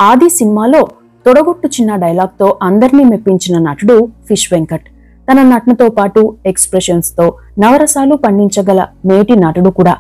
ఆది సినిమాలో తొడగొట్టు చిన్న డైలాగ్తో అందరినీ మెప్పించిన నటుడు ఫిష్ వెంకట్. తన నటనతో పాటు ఎక్స్ప్రెషన్స్ తో నవరసాలు పండించగల మేటి నటుడు కూడా.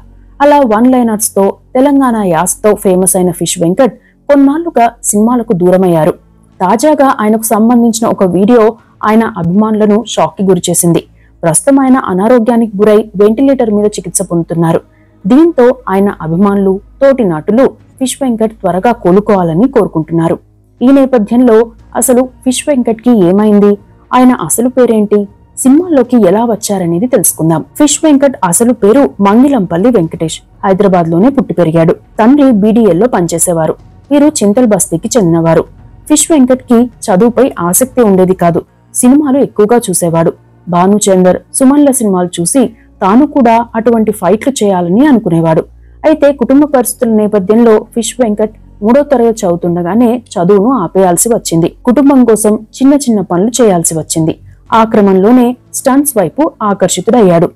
అలా వన్ లైనర్స్ తో తెలంగాణ యాసతో ఫేమస్ అయిన ఫిష్ వెంకట్ కొన్నాళ్లుగా సినిమాలకు దూరమయ్యారు. తాజాగా ఆయనకు సంబంధించిన ఒక వీడియో ఆయన అభిమానులను షాక్ కి గురిచేసింది. ప్రస్తుతం ఆయన అనారోగ్యానికి గురై వెంటిలేటర్ మీద చికిత్స పొందుతున్నారు. దీంతో ఆయన అభిమానులు, తోటి నటులు ఫిష్ వెంకట్ త్వరగా కోలుకోవాలని కోరుకుంటున్నారు. ఈ నేపథ్యంలో అసలు ఫిష్ వెంకట్ కి ఏమైంది, ఆయన అసలు పేరేంటి, సినిమాల్లోకి ఎలా వచ్చారనేది తెలుసుకుందాం. ఫిష్ వెంకట్ అసలు పేరు మంగిలంపల్లి వెంకటేష్. హైదరాబాద్ లోనే పుట్టి పెరిగాడు. తండ్రి బీడీఎల్లో పనిచేసేవారు. వీరు చింతల్ బస్తీకి చెందినవారు. ఫిష్ వెంకట్ కి చదువుపై ఆసక్తి ఉండేది కాదు. సినిమాలు ఎక్కువగా చూసేవాడు. భానుచందర్, సుమన్ల సినిమాలు చూసి తాను కూడా అటువంటి ఫైట్లు చేయాలని అనుకునేవాడు. అయితే కుటుంబ పరిస్థితుల నేపథ్యంలో ఫిష్ వెంకట్ 3వ తరగతి చదువుతుండగానే చదువును ఆపేయాల్సి వచ్చింది. కుటుంబం కోసం చిన్న చిన్న పనులు చేయాల్సి వచ్చింది. ఆ క్రమంలోనే స్టంట్స్ వైపు ఆకర్షితుడయ్యాడు.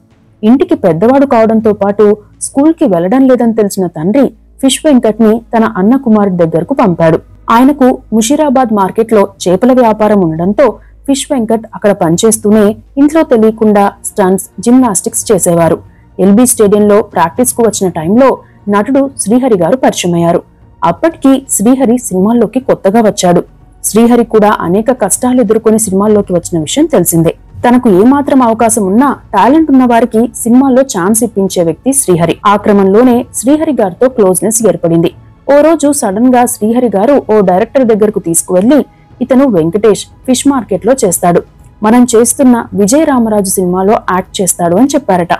ఇంటికి పెద్దవాడు కావడంతో పాటు స్కూల్ కి వెళ్లడం లేదని తెలిసిన తండ్రి ఫిష్ వెంకట్ ని తన అన్న కుమారుడి దగ్గరకు పంపాడు. ఆయనకు ముషీరాబాద్ మార్కెట్ లో చేపల వ్యాపారం ఉండడంతో ఫిష్ వెంకట్ అక్కడ పనిచేస్తూనే ఇంట్లో తెలియకుండా స్టంట్స్, జిమ్నాస్టిక్స్ చేసేవారు. ఎల్బీ స్టేడియంలో ప్రాక్టీస్ కు వచ్చిన టైంలో నటుడు శ్రీహరి గారు పరిచయమయ్యారు. అప్పటికి శ్రీహరి సినిమాల్లోకి కొత్తగా వచ్చాడు. శ్రీహరి కూడా అనేక కష్టాలు ఎదుర్కొని సినిమాల్లోకి వచ్చిన విషయం తెలిసిందే. తనకు ఏమాత్రం అవకాశం ఉన్నా టాలెంట్ ఉన్న వారికి సినిమాల్లో ఛాన్స్ ఇప్పించే వ్యక్తి శ్రీహరి. ఆ క్రమంలోనే శ్రీహరి గారితో క్లోజ్నెస్ ఏర్పడింది. ఓ రోజు సడన్ గా శ్రీహరి గారు ఓ డైరెక్టర్ దగ్గరకు తీసుకువెళ్లి, ఇతను వెంకటేష్ ఫిష్ మార్కెట్ లో చేస్తాడు, మనం చేస్తున్న విజయ రామరాజు సినిమాలో యాక్ట్ చేస్తాడు అని చెప్పారట.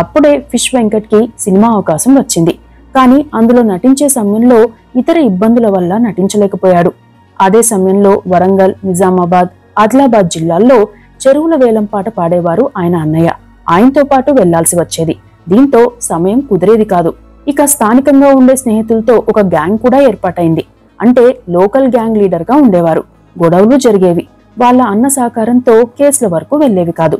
అప్పుడే ఫిష్ వెంకట్ కి సినిమా అవకాశం వచ్చింది. కానీ అందులో నటించే సమయంలో ఇతర ఇబ్బందుల వల్ల నటించలేకపోయాడు. అదే సమయంలో వరంగల్, నిజామాబాద్, ఆదిలాబాద్ జిల్లాల్లో చెరువుల వేలం పాట పాడేవారు ఆయన అన్నయ్య. ఆయనతో పాటు వెళ్లాల్సి వచ్చేది. దీంతో సమయం కుదిరేది కాదు. ఇక స్థానికంగా ఉండే స్నేహితులతో ఒక గ్యాంగ్ కూడా ఏర్పాటైంది. అంటే లోకల్ గ్యాంగ్ లీడర్ గా ఉండేవారు. గొడవలు జరిగేవి. వాళ్ళ అన్న సహకారంతో కేసుల వరకు వెళ్లేవి కాదు.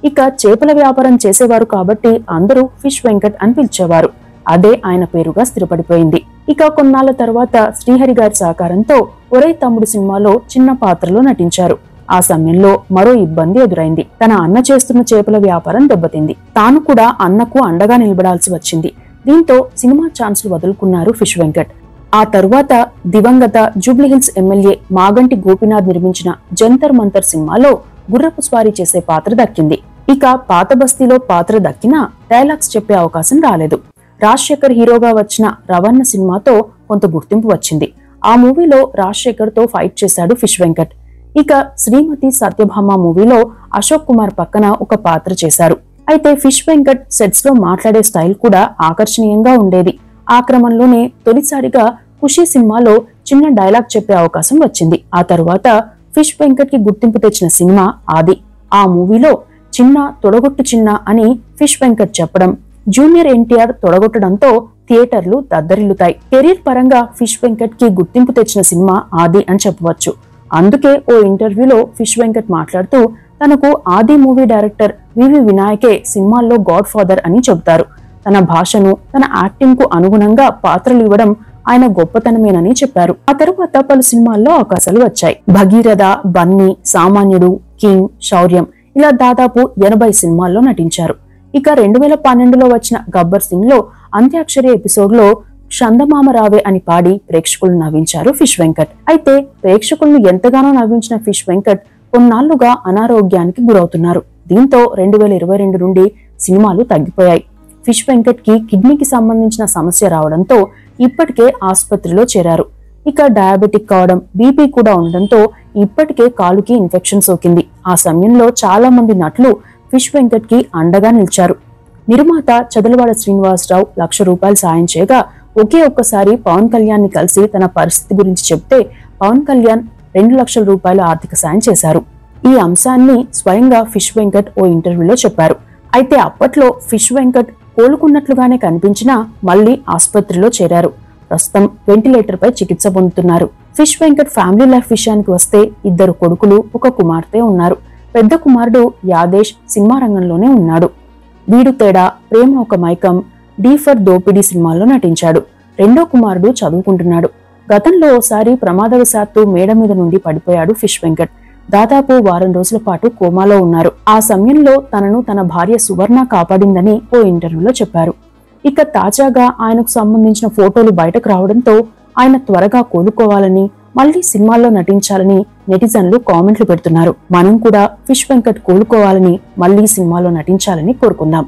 ఇక చేపల వ్యాపారం చేసేవారు కాబట్టి అందరూ ఫిష్ వెంకట్ అని పిలిచేవారు. అదే ఆయన పేరుగా స్థిరపడిపోయింది. ఇక కొన్నాళ్ల తర్వాత శ్రీహరి గారి సహకారంతో ఒరే తమ్ముడు సినిమాలో చిన్న పాత్రలో నటించారు. ఆ సమయంలో మరో ఇబ్బంది ఎదురైంది. తన అన్న చేస్తున్న చేపల వ్యాపారం దెబ్బతింది. తాను కూడా అన్నకు అండగా నిలబడాల్సి వచ్చింది. దీంతో సినిమా ఛాన్స్లు వదులుకున్నారు ఫిష్ వెంకట్. ఆ తరువాత దివంగత జూబ్లీహిల్స్ ఎమ్మెల్యే మాగంటి గోపీనాథ్ నిర్మించిన జంతర్ మంతర్ సినిమాలో గుర్రపు స్వారీ చేసే పాత్ర దక్కింది. ఇక పాత బస్తీలో పాత్ర దక్కినా డైలాగ్స్ చెప్పే అవకాశం రాలేదు. రాజశేఖర్ హీరోగా వచ్చిన రవణ సినిమాతో కొంత గుర్తింపు వచ్చింది. ఆ మూవీలో రాజశేఖర్ తో ఫైట్ చేశాడు ఫిష్ వెంకట్. ఇక శ్రీమతి సత్యభామ మూవీలో అశోక్ కుమార్ పక్కన ఒక పాత్ర చేశారు. అయితే ఫిష్ వెంకట్ సెట్స్ లో మాట్లాడే స్టైల్ కూడా ఆకర్షణీయంగా ఉండేది. ఆ క్రమంలోనే తొలిసారిగా ఖుషీ సినిమాలో చిన్న డైలాగ్ చెప్పే అవకాశం వచ్చింది. ఆ తరువాత ఫిష్ వెంకట్ కి గుర్తింపు తెచ్చిన సినిమా ఆది. ఆ మూవీలో చిన్న తొడగొట్టు చిన్న అని ఫిష్ వెంకట్ చెప్పడం, జూనియర్ ఎన్టీఆర్ తొడగొట్టడంతో థియేటర్లు దద్దరిల్లుతాయి. కెరీర్ పరంగా ఫిష్ వెంకట్ కి గుర్తింపు తెచ్చిన సినిమా ఆది అని చెప్పవచ్చు. అందుకే ఓ ఇంటర్వ్యూలో ఫిష్ వెంకట్ మాట్లాడుతూ తనకు ఆది మూవీ డైరెక్టర్ వివి వినాయకే సినిమాల్లో గాడ్ ఫాదర్ అని చెబుతారు. తన భాషను, తన యాక్టింగ్ కు అనుగుణంగా పాత్రలు ఇవ్వడం ఆయన గొప్పతనమేనని చెప్పారు. ఆ తరువాత పలు సినిమాల్లో అవకాశాలు వచ్చాయి. భగీరథ, బన్నీ, సామాన్యుడు, కింగ్, శౌర్యం ఇలా దాదాపు 80 సినిమాల్లో నటించారు. ఇక 2012లో వచ్చిన గబ్బర్ సింగ్ లో అంత్యాక్షరి ఎపిసోడ్ లో చందమామ రావే అని పాడి ప్రేక్షకులను నవ్వించారు ఫిష్ వెంకట్. అయితే ప్రేక్షకులను ఎంతగానో నవ్వించిన ఫిష్ వెంకట్ కొన్నాళ్లుగా అనారోగ్యానికి గురవుతున్నారు. దీంతో 2022 నుండి సినిమాలు తగ్గిపోయాయి. ఫిష్ వెంకట్ కి కిడ్నీకి సంబంధించిన సమస్య రావడంతో ఇప్పటికే ఆసుపత్రిలో చేరారు. ఇక డయాబెటిక్ కావడం, బీపీ కూడా ఉండడంతో ఇప్పటికే కాలుకి ఇన్ఫెక్షన్ సోకింది. ఆ సమయంలో చాలా మంది నటులు ఫిష్ వెంకట్ కి అండగా నిలిచారు. నిర్మాత చదలవాడ శ్రీనివాసరావు ₹1,00,000 సాయం చేయగా ఒకే ఒక్కసారి పవన్ కళ్యాణ్ ని కలిసి తన పరిస్థితి గురించి చెప్తే పవన్ కళ్యాణ్ ₹2,00,000 ఆర్థిక సాయం చేశారు. ఈ అంశాన్ని స్వయంగా ఫిష్ వెంకట్ ఓ ఇంటర్వ్యూలో చెప్పారు. అయితే అప్పట్లో ఫిష్ వెంకట్ కోలుకున్నట్లుగానే కనిపించినా మళ్లీ ఆసుపత్రిలో చేరారు. ప్రస్తుతం వెంటిలేటర్ పై చికిత్స పొందుతున్నారు. ఫిష్ వెంకట్ ఫ్యామిలీ లైఫ్ విషయానికి వస్తే 2 కొడుకులు, 1 కుమార్తె ఉన్నారు. పెద్ద కుమారుడు యాదేశ్ సినిమా రంగంలోనే ఉన్నాడు. వీడు తేడా, ప్రేమ ఒక మైకం, డీ ఫర్ దోపిడీ సినిమాల్లో నటించాడు. రెండో కుమారుడు చదువుకుంటున్నాడు. గతంలో ఓసారి ప్రమాదవశాత్తు మేడ మీద నుండి పడిపోయాడు ఫిష్ వెంకట్. దాదాపు వారం రోజుల పాటు కోమాలో ఉన్నారు. ఆ సమయంలో తనను తన భార్య సువర్ణ కాపాడిందని ఓ ఇంటర్వ్యూలో చెప్పారు. ఇక తాజాగా ఆయనకు సంబంధించిన ఫోటోలు బయటకు రావడంతో ఆయన త్వరగా కోలుకోవాలని, మళ్లీ సినిమాల్లో నటించాలని నెటిజన్లు కామెంట్లు పెడుతున్నారు. మనం కూడా ఫిష్ వెంకట్ కోలుకోవాలని, మళ్లీ సినిమాలో నటించాలని కోరుకుందాం.